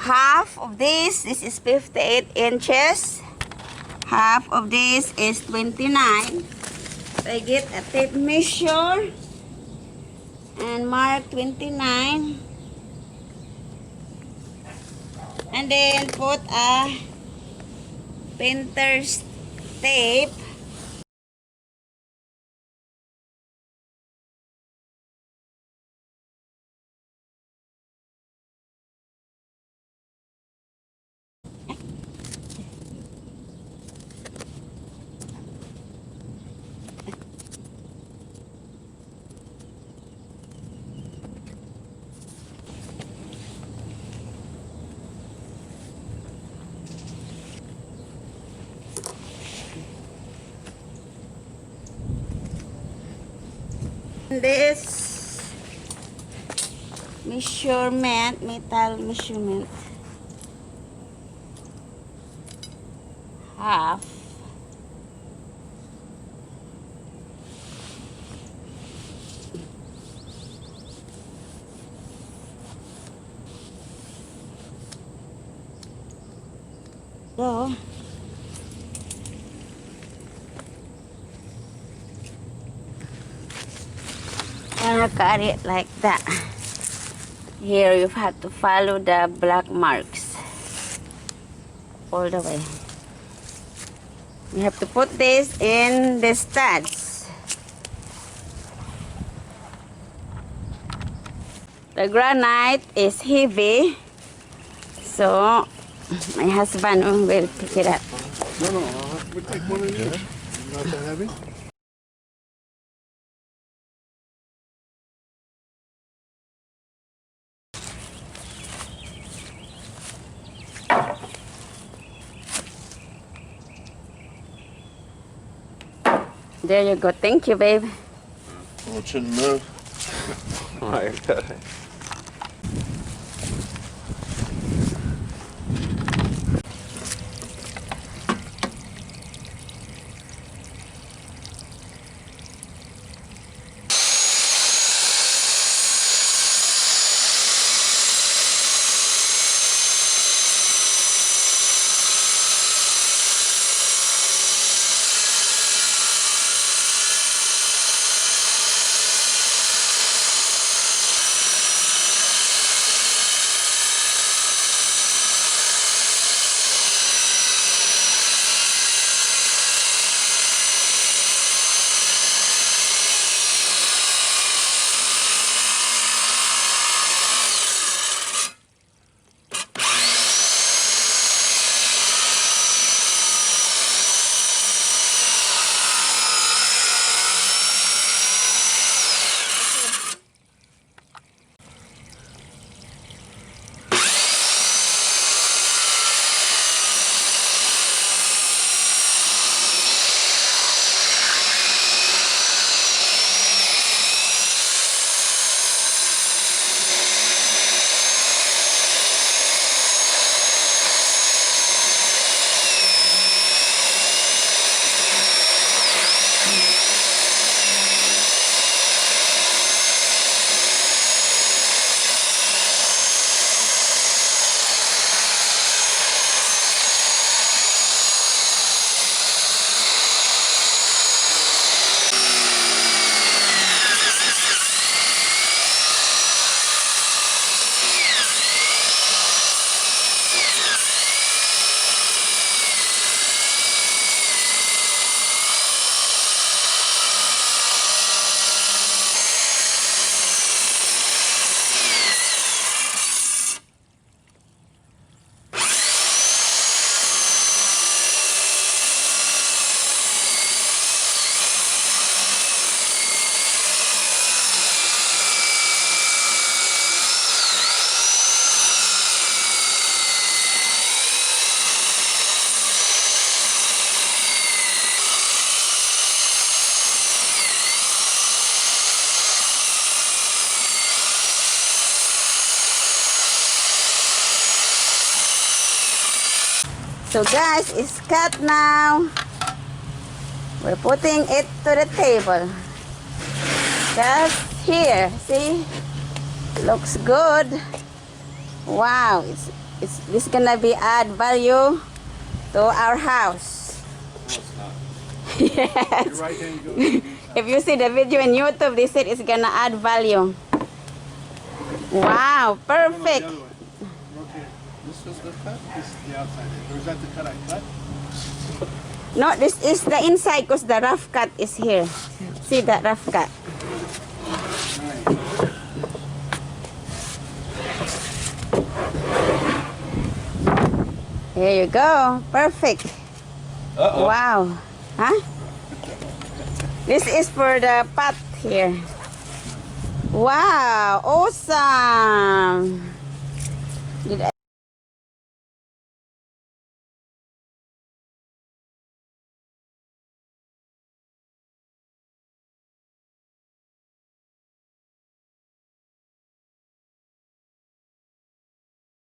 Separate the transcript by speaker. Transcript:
Speaker 1: half of this is 58 inches. Half of this is 29. So I get a tape measure and mark 29. And then put a painter's tape. This measurement, metal measurement, half. So and cut it like that. Here you have to follow the black marks all the way. You have to put this in the studs. The granite is heavy, so my husband will pick it up.
Speaker 2: No, we take one of these. Not that heavy?
Speaker 1: There you go. Thank you, babe.
Speaker 2: Oh, it shouldn't move.
Speaker 1: So guys, it's cut now. We're putting it to the table. Just here, see? Looks good. Wow, it's This gonna be add value to our house.
Speaker 2: No, it's not.
Speaker 1: Yes.
Speaker 2: You're right, then you go.
Speaker 1: If you see the video in YouTube, they said it's gonna add value. Wow, perfect.
Speaker 2: No, the other way. Rotate. This was the cut? This is the outside. Or is that the cut I cut?
Speaker 1: No, this is the inside because the rough cut is here. See that rough cut? Here you go. Perfect.
Speaker 3: Uh-oh.
Speaker 1: Wow. Huh? This is for the pot here. Wow. Awesome. Did I